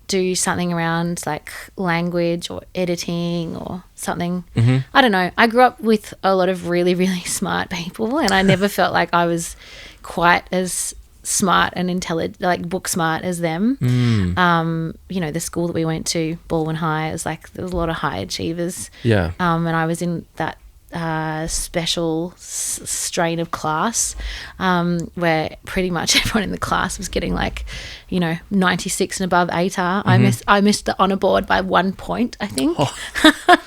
do something around like language or editing or something. I don't know. I grew up with a lot of really, really smart people, and I never felt like I was quite as smart and intelligent, like book smart as them. You know, the school that we went to, Baldwin High, is like there was a lot of high achievers. Yeah. And I was in that special strain of class where pretty much everyone in the class was getting like, you know, 96 and above ATAR. I missed the honour board by 1 point, I think.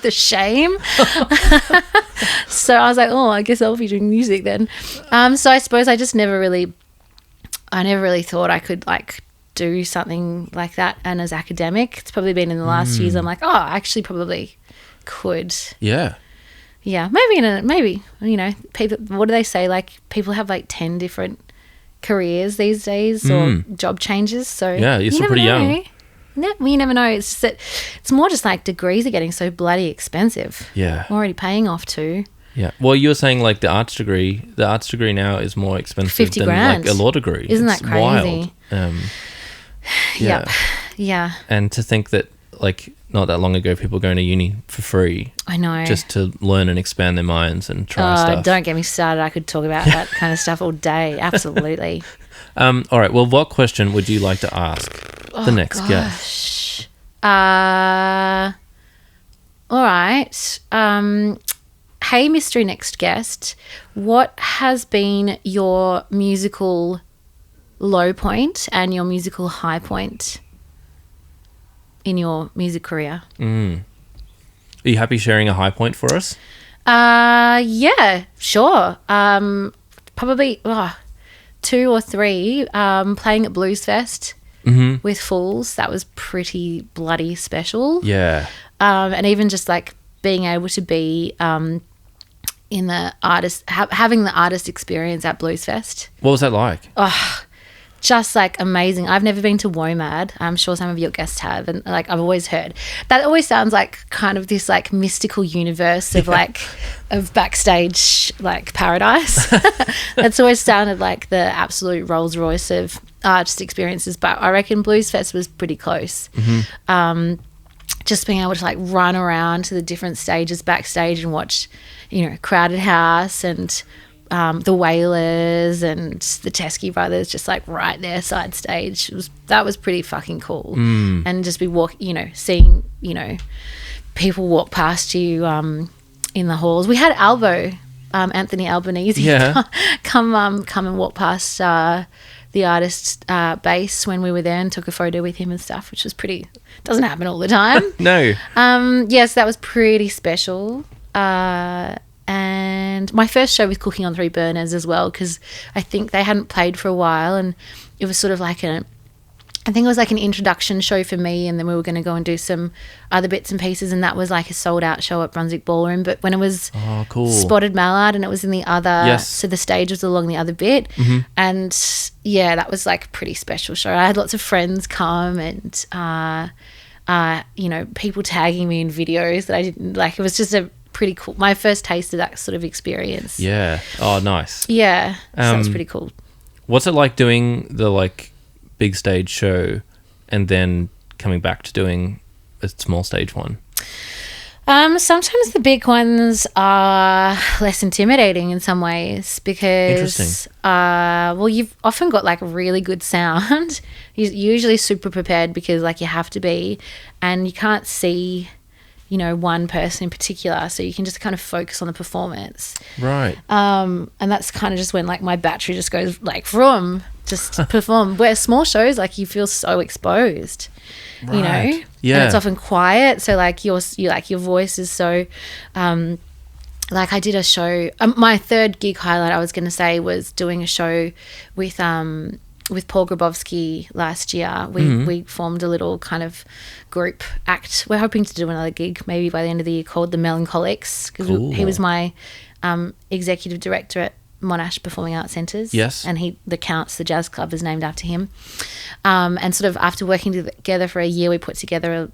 The shame. So I was like, oh, I guess I'll be doing music then. So I suppose I never really thought I could like do something like that. And as academic, it's probably been in the last years I'm like, oh, I actually probably could. Yeah. Yeah, maybe you know, people. What do they say? Like people have like 10 different careers these days or job changes. So Yeah, you're still pretty young. You never know. It's just that it's more just like degrees are getting so bloody expensive. Yeah. I'm already paying off too. Yeah. Well, you were saying like the arts degree now is more expensive 50 than grand. like a law degree. Isn't It's that crazy? wild. Yep. Yeah. And to think that like not that long ago people were going to uni for free I know. just to learn and expand their minds and try stuff. Don't get me started. I could talk about that kind of stuff all day. Absolutely. All right. Well, what question would you like to ask the next guest? All right. Hey, mystery next guest, what has been your musical low point and your musical high point in your music career? Are you happy sharing a high point for us? Yeah, sure. Probably 2 or 3. Playing at Blues Fest with Fools. That was pretty bloody special. Yeah. And even just like being able to be in the artist, having the artist experience at Blues Fest. What was that like? Just like amazing. I've never been to WOMAD. I'm sure some of your guests have, and like I've always heard that always sounds like kind of this like mystical universe of like of backstage like paradise. That's always sounded like the absolute Rolls Royce of artist experiences, but I reckon Blues Fest was pretty close. Just being able to like run around to the different stages backstage and watch, you know, Crowded House and the Wailers and the Teskey Brothers just like right there side stage. That was pretty fucking cool. And just be seeing, you know, people walk past you in the halls. We had Albo, Anthony Albanese, come and walk past the artist's base when we were there and took a photo with him and stuff, which was pretty, doesn't happen all the time. No. Yes, that was pretty special. And my first show with Cooking on 3 Burners as well, because I think they hadn't played for a while, and it was sort of like I think it was like an introduction show for me, and then we were going to go and do some other bits and pieces, and that was like a sold out show at Brunswick Ballroom. But when it was Spotted Mallard and it was in the other, so the stage was along the other bit, and yeah, that was like a pretty special show. I had lots of friends come and you know, people tagging me in videos that I didn't like. It was just a pretty cool, my first taste of that sort of experience. Yeah. Oh, nice. Yeah. So that was pretty cool. What's it like doing the like big stage show and then coming back to doing a small stage one? Sometimes the big ones are less intimidating in some ways because, well, you've often got like really good sound. You're usually super prepared because like you have to be, and you can't see, you know, one person in particular, so you can just kind of focus on the performance. Right. And that's kind of just when like my battery just goes like vroom, just perform. Where small shows, like you feel so exposed. Right. You know, yeah, and it's often quiet, so like your voice is so like I did a show, my third gig highlight I was going to say was doing a show with Paul Grabowski last year. We formed a little kind of group act. We're hoping to do another gig maybe by the end of the year called the Melancholics, because he was my executive director at Monash Performing Arts Centres. Yes. And the Counts, the jazz club, is named after him. And sort of after working together for a year, we put together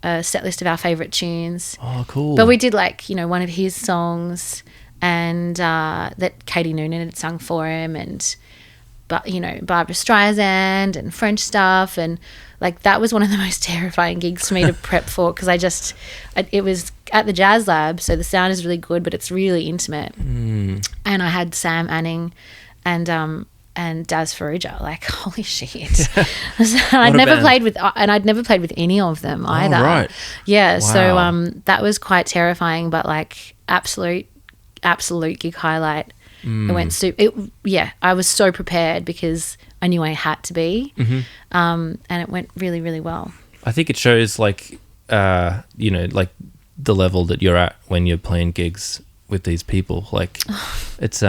a set list of our favourite tunes. Oh, cool. But we did like, one of his songs and that Katie Noonan had sung for him, and Barbara Streisand and French stuff, and like that was one of the most terrifying gigs for me to prep for, because it was at the Jazz Lab, so the sound is really good, but it's really intimate. And I had Sam Anning and Daz Farrugia, like holy shit. I'd never played with any of them either. Oh, right. Yeah, Wow. so that was quite terrifying, but like absolute gig highlight. It went I was so prepared because I knew I had to be. And it went really, really well. I think it shows like like the level that you're at when you're playing gigs with these people. Like it's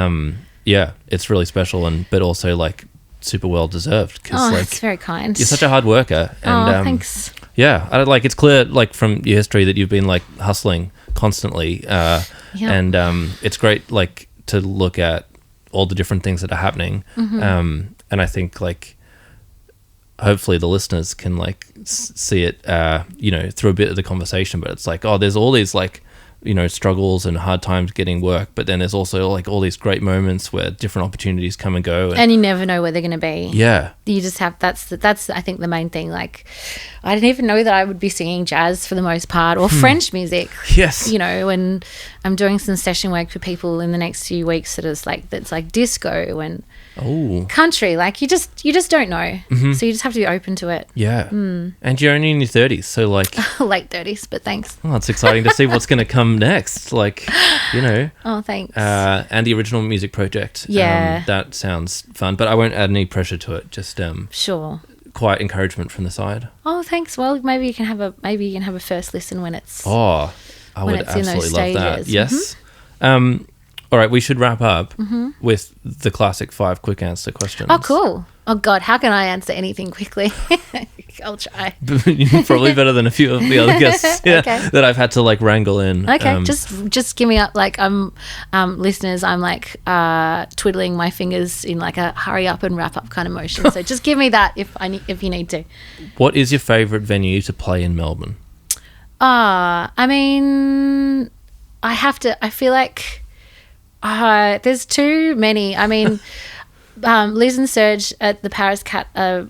it's really special, but also like super well deserved, because that's very kind. you're such a hard worker. And thanks. Yeah, it's clear like from your history that you've been like hustling constantly. And it's great like to look at all the different things that are happening. And I think like hopefully the listeners can like see it through a bit of the conversation, but it's like, there's all these like struggles and hard times getting work, but then there's also like all these great moments where different opportunities come and go, and you never know where they're going to be. Yeah, you just have that's I think the main thing. Like I didn't even know that I would be singing jazz for the most part, or French music. Yes, and I'm doing some session work for people in the next few weeks that's like disco and country. Like you just don't know, so you just have to be open to it. Yeah. And you're only in your 30s, so like late 30s, but thanks. It's exciting to see what's going to come next, like Oh, thanks. And the original music project. That sounds fun, but I won't add any pressure to it, just sure, quiet encouragement from the side. Oh, thanks. Well, maybe you can have a first listen when it's I would absolutely love that. Yes. All right, we should wrap up with the classic 5 quick answer questions. Oh, cool. Oh, God, how can I answer anything quickly? I'll try. Probably better than a few of the other guests that I've had to like wrangle in. Okay, just give me up. Like listeners, I'm like twiddling my fingers in like a hurry up and wrap up kind of motion. So just give me that if you need to. What is your favourite venue to play in Melbourne? I mean, I feel like there's too many. I mean, Liz and Serge at the Paris Cat are,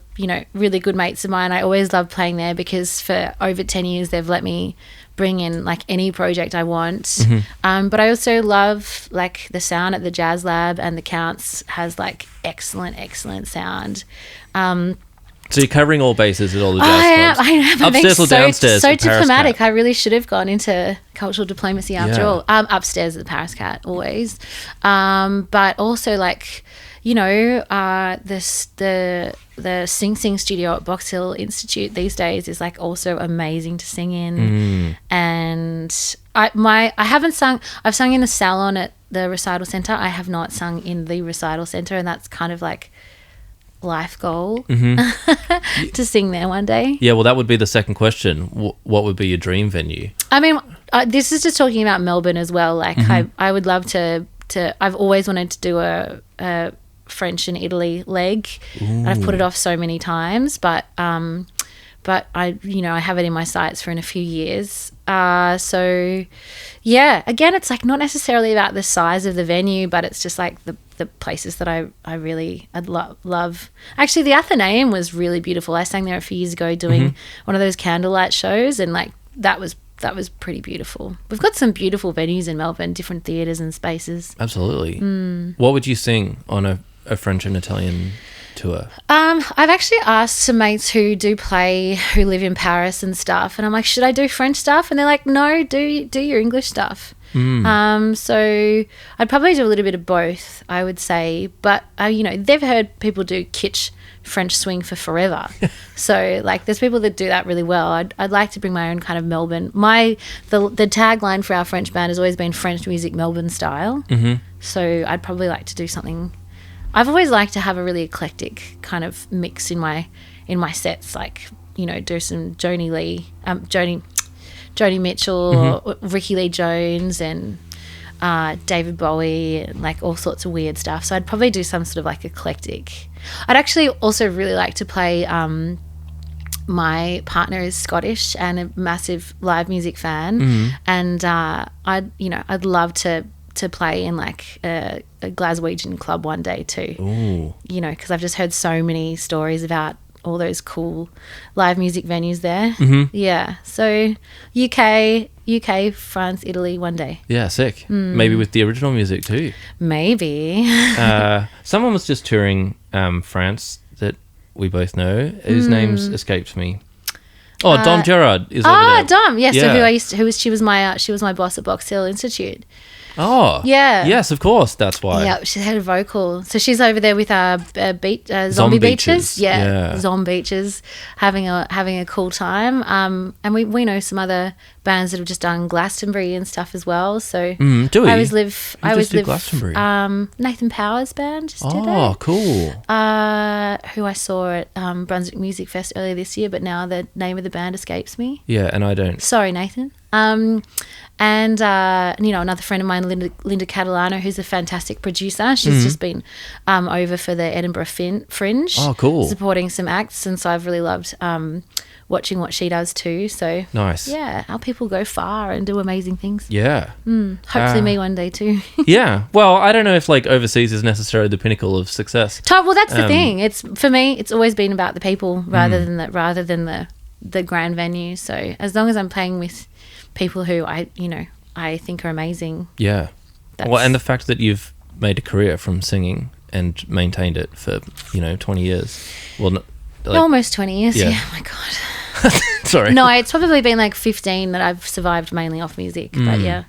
really good mates of mine. I always love playing there because for over 10 years they've let me bring in like any project I want. But I also love like the sound at the Jazz Lab, and the Counts has like excellent sound. So you're covering all bases at all the jazz clubs? I am. Upstairs or downstairs? So diplomatic. I really should have gone into cultural diplomacy after all. Upstairs at the Paris Cat, always. But also like, the Sing Sing studio at Box Hill Institute these days is like also amazing to sing in. And I've sung in the salon at the recital centre. I have not sung in the recital centre, and that's kind of like life goal to sing there one day. Yeah, well, that would be the second question. What would be your dream venue? I mean, this is just talking about Melbourne as well. Like I would love to I've always wanted to do a French and Italy leg. And I've put it off so many times, but I have it in my sights for in a few years. So yeah, again, it's like not necessarily about the size of the venue, but it's just like the places that I'd love. Actually, the Athenaeum was really beautiful. I sang there a few years ago doing one of those candlelight shows, and like that was that was pretty beautiful. We've got some beautiful venues in Melbourne, different theatres and spaces. Absolutely. What would you sing on a French and Italian tour? I've actually asked some mates who do play, who live in Paris and stuff, and I'm like, should I do French stuff? And they're like, no, do your English stuff. So I'd probably do a little bit of both, I would say. But, they've heard people do kitsch French swing for forever. So, like, there's people that do that really well. I'd like to bring my own kind of Melbourne. The tagline for our French band has always been French music Melbourne style. So I'd probably like to do something. I've always liked to have a really eclectic kind of mix in my sets, like, do some Joni Mitchell, or Ricky Lee Jones, and David Bowie, and like all sorts of weird stuff. So I'd probably do some sort of like eclectic. I'd actually also really like to play. My partner is Scottish and a massive live music fan, and I'd love to play in like a Glaswegian club one day too. Ooh. Because I've just heard so many stories about all those cool live music venues there. Yeah. So UK, France, Italy one day. Yeah, sick. Maybe with the original music too. Maybe. Someone was just touring France that we both know, whose names escapes me. Oh, Dom Gerard is over there. Dom. Yes. Yeah. So she was my boss at Box Hill Institute. Oh, yeah. Yes, of course. That's why. Yeah, she's head of vocal. So she's over there with Zombie Beaches. Yeah, Zombie Beaches, having a cool time. And we know some other bands that have just done Glastonbury and stuff as well. So do we? I always live Glastonbury. Nathan Powers' band just did it. Oh, cool. Who I saw at Brunswick Music Fest earlier this year, but now the name of the band escapes me. Yeah, and I don't. Sorry, Nathan. And another friend of mine, Linda Catalano, who's a fantastic producer. She's just been over for the Edinburgh Fringe. Oh, cool. Supporting some acts, and so I've really loved watching what she does too. So nice. Yeah, our people go far and do amazing things. Yeah. Hopefully me one day too. Yeah. Well, I don't know if like overseas is necessarily the pinnacle of success. Well, that's the thing. It's for me. It's always been about the people rather than the grand venue. So as long as I'm playing with people who I think are amazing. Yeah. Well, and the fact that you've made a career from singing and maintained it for 20 years. Well, almost 20 years. Yeah. Yeah. Oh my god. Sorry. No, it's probably been like 15 that I've survived mainly off music. But yeah.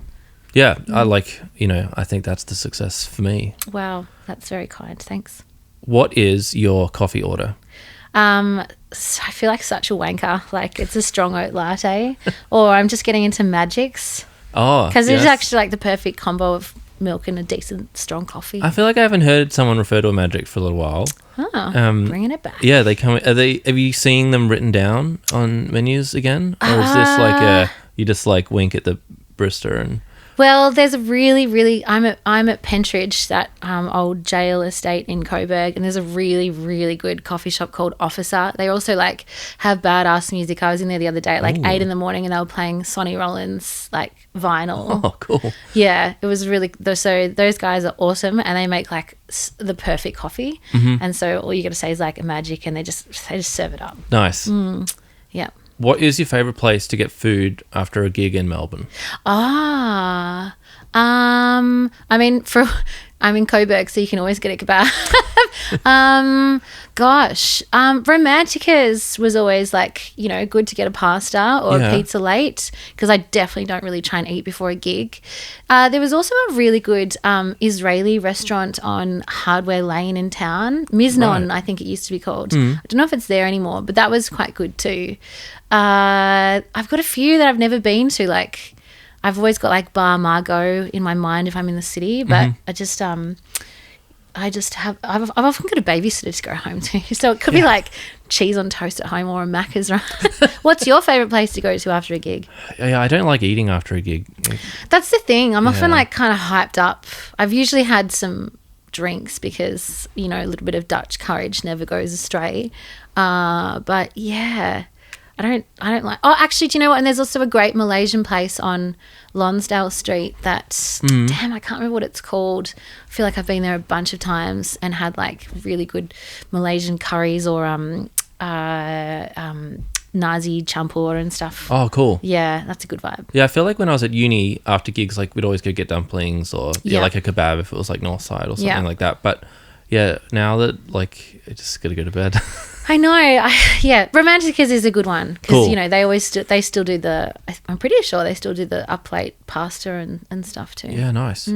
Yeah, I think that's the success for me. Wow, that's very kind. Thanks. What is your coffee order? I feel like such a wanker. Like it's a strong oat latte, or I'm just getting into magics. Oh, because it's actually like the perfect combo of milk and a decent strong coffee. I feel like I haven't heard someone refer to a magic for a little while. Bringing it back. Yeah, they come. Are you seeing them written down on menus again, or is this like you just like wink at the barista and? Well, there's a really I'm at Pentridge, that old jail estate in Coburg, and there's a really, really good coffee shop called Officer. They also like have badass music. I was in there the other day at like 8 a.m. and they were playing Sonny Rollins like vinyl. Oh, cool. Yeah, it was really, so those guys are awesome, and they make like the perfect coffee. And so all you got to say is like a magic, and they just serve it up. Nice. Yeah. What is your favourite place to get food after a gig in Melbourne? I'm in Coburg, so you can always get a kebab. Romantica's was always like, good to get a pasta or a pizza late, because I definitely don't really try and eat before a gig. There was also a really good Israeli restaurant on Hardware Lane in town, Miznon, I think it used to be called. I don't know if it's there anymore, but that was quite good too. I've got a few that I've never been to, like I've always got like Bar Margot in my mind if I'm in the city, but I've often got a babysitter to go home to, so it could be like cheese on toast at home or a Macca's. Right? What's your favourite place to go to after a gig? Yeah, I don't like eating after a gig. That's the thing. I'm often like kind of hyped up. I've usually had some drinks because a little bit of Dutch courage never goes astray. But yeah. I don't like. Oh, actually, do you know what? And there's also a great Malaysian place on Lonsdale Street that's damn, I can't remember what it's called. I feel like I've been there a bunch of times and had like really good Malaysian curries or Nazi champur and stuff. Oh, cool. Yeah, that's a good vibe. Yeah, I feel like when I was at uni, after gigs, like we'd always go get dumplings or like a kebab if it was like North Side or something like that. But yeah, now that like I just gotta go to bed. I know. Romanticas is a good one because Cool. you know they still do the. I'm pretty sure they still do the up plate pasta and stuff too. Yeah, nice.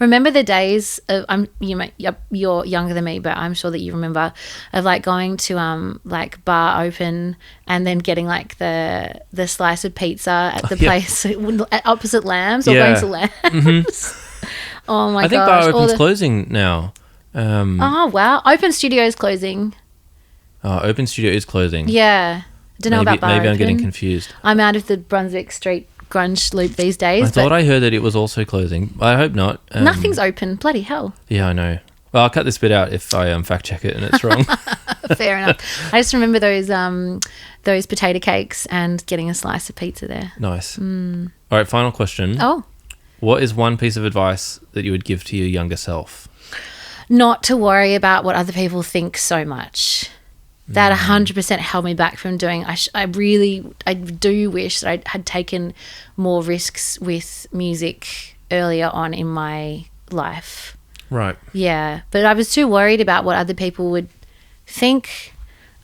Remember the days of you're younger than me, but I'm sure that you remember of like going to like bar open and then getting like the slice of pizza at the place at opposite Lambs or going to Lambs. Mm-hmm. Oh my gosh! I think bar open's closing now. Oh wow! Open Studio's closing. Open Studio is closing. Yeah, I don't know about bar Maybe open. I'm getting confused. I'm out of the Brunswick Street grunge loop these days. I thought I heard that it was also closing. I hope not. Nothing's open. Bloody hell. Yeah, I know. Well, I'll cut this bit out if I fact check it and it's wrong. Fair enough. I just remember those potato cakes and getting a slice of pizza there. Nice. All right, final question. Oh. What is one piece of advice that you would give to your younger self? Not to worry about what other people think so much. That 100% held me back from doing. I do wish that I had taken more risks with music earlier on in my life. Right. Yeah, but I was too worried about what other people would think.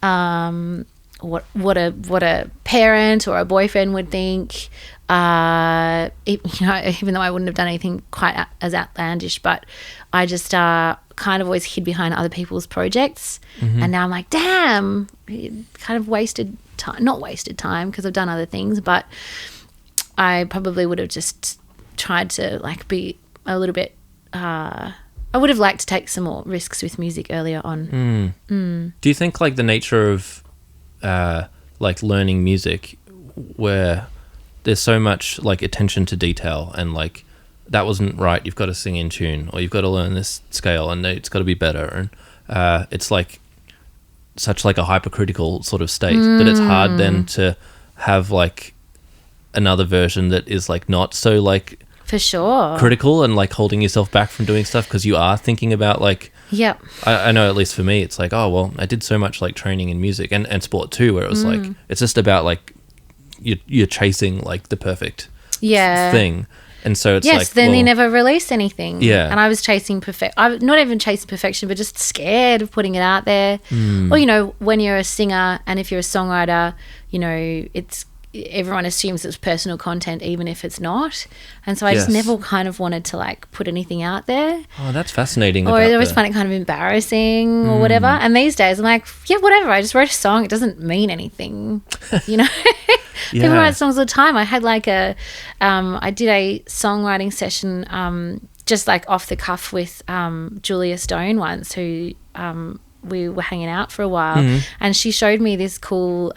What a parent or a boyfriend would think. Even though I wouldn't have done anything quite as outlandish, but I just kind of always hid behind other people's projects. And now I'm like, damn, kind of wasted time. Not wasted time because I've done other things, but I probably would have just tried to like be a little bit I would have liked to take some more risks with music earlier on. Do you think like the nature of like learning music where there's so much like attention to detail and like that wasn't right, you've got to sing in tune, or you've got to learn this scale and it's got to be better, and it's like such like a hypercritical sort of state that it's hard then to have like another version that is like not so like For sure. critical and like holding yourself back from doing stuff because you are thinking about like Yep. I know at least for me it's like, oh well, I did so much like training in music and sport too, where it was like it's just about like you're chasing like the perfect thing, and so it's like then well, you never release anything. Yeah. And I was chasing not even chasing perfection, but just scared of putting it out there. Or you know, when you're a singer and if you're a songwriter, you know, everyone assumes it's personal content even if it's not, and so I just never kind of wanted to like put anything out there. Oh, that's fascinating. Or I always find it kind of embarrassing or whatever. And these days I'm like, yeah, whatever, I just wrote a song, it doesn't mean anything. You know. People write songs all the time. I had like I did a songwriting session just like off the cuff with Julia Stone once, who we were hanging out for a while, and she showed me this cool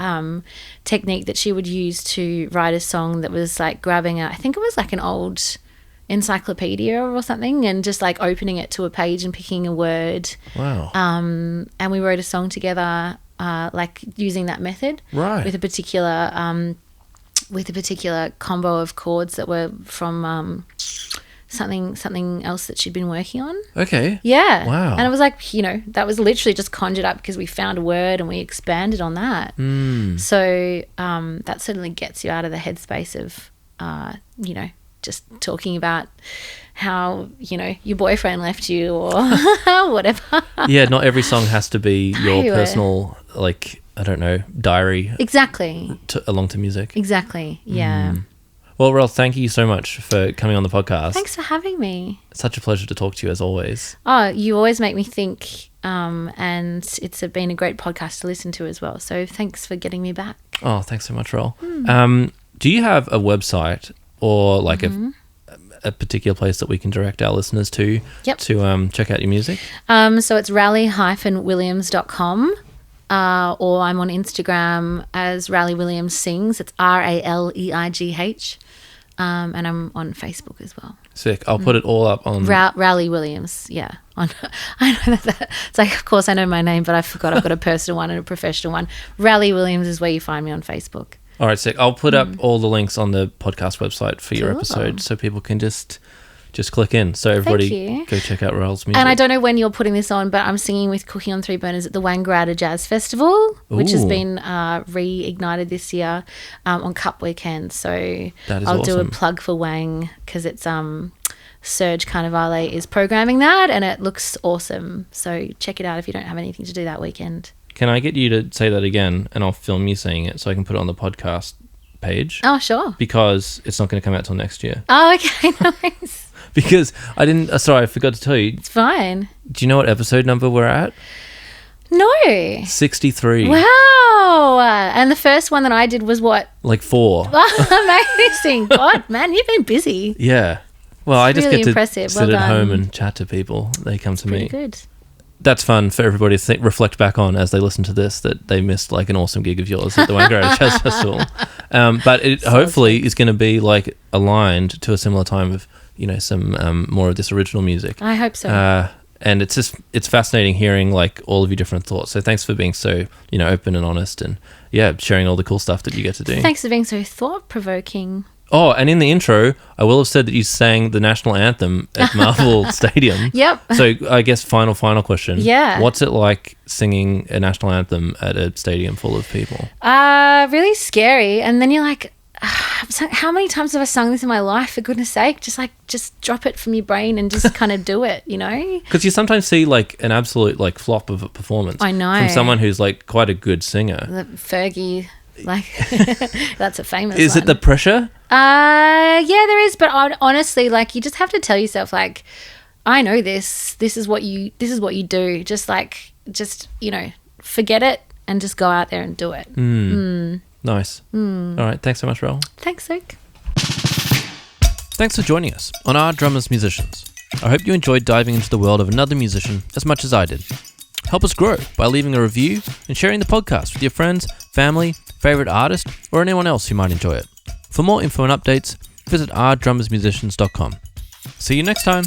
technique that she would use to write a song that was like grabbing I think it was like an old encyclopedia or something, and just like opening it to a page and picking a word. Wow. And we wrote a song together, like using that method, Right. with a particular combo of chords that were from something else that she'd been working on. Okay. Yeah. Wow. And it was like, you know, that was literally just conjured up because we found a word and we expanded on that. So that certainly gets you out of the headspace of, you know, just talking about how, you know, your boyfriend left you or whatever. Yeah, not every song has to be your personal, like, I don't know, diary. Exactly. Along to music. Exactly. Yeah. Well, Rel, thank you so much for coming on the podcast. Thanks for having me. It's such a pleasure to talk to you as always. Oh, you always make me think, and it's been a great podcast to listen to as well. So thanks for getting me back. Oh, thanks so much, Rel. Do you have a website or like a particular place that we can direct our listeners to to check out your music? So it's raleigh-williams.com. Or I'm on Instagram as Raleigh Williams Sings. It's RALEIGH. And I'm on Facebook as well. Sick. I'll put it all up on... Raleigh Williams, yeah. I know that. It's like, of course, I know my name, but I forgot I've got a personal one and a professional one. Raleigh Williams is where you find me on Facebook. All right, sick. I'll put up all the links on the podcast website for your episode so people can just just click in. So everybody you. go check out Raoul's music. And I don't know when you're putting this on, but I'm singing with Cooking on Three Burners at the Wangaratta Jazz Festival, which has been reignited this year on Cup Weekend. So I'll do a plug for Wang because it's Serge Carnivale is programming that and it looks awesome. So check it out if you don't have anything to do that weekend. Can I get you to say that again and I'll film you saying it so I can put it on the podcast page? Oh, sure. Because it's not going to come out till next year. Oh, okay. Nice. Because I forgot to tell you. It's fine. Do you know what episode number we're at? No. 63. Wow. And the first one that I did was what? Like 4. Amazing. God, man, you've been busy. Yeah. Well, I just really get impressive. to sit at home and chat to people. They come to me. Good. That's fun for everybody to reflect back on as they listen to this, that they missed like an awesome gig of yours at the Wangaratta Jazz Festival. But it hopefully is going to be like aligned to a similar time of, some more of this original music. I hope so. And it's fascinating hearing like all of your different thoughts. So thanks for being so, open and honest and sharing all the cool stuff that you get to do. Thanks for being so thought-provoking. Oh, and in the intro, I will have said that you sang the national anthem at Marvel Stadium. Yep. So I guess final question. Yeah. What's it like singing a national anthem at a stadium full of people? Really scary. And then you're like, how many times have I sung this in my life? For goodness sake, just drop it from your brain and just kind of do it, Because you sometimes see like an absolute like flop of a performance. I know. From someone who's like quite a good singer. The Fergie. Like that's a famous Is one. it the pressure? Yeah, there is, but honestly, like you just have to tell yourself like I know this is what you do, just forget it and just go out there and do it. Nice. All right, thanks so much, Raoul. Thanks, Luke. Thanks for joining us on Our Drummers Musicians. I hope you enjoyed diving into the world of another musician as much as I did. Help us grow by leaving a review and sharing the podcast with your friends, family, favorite artist, or anyone else who might enjoy it. For more info and updates, visit ourdrummersmusicians.com. See you next time.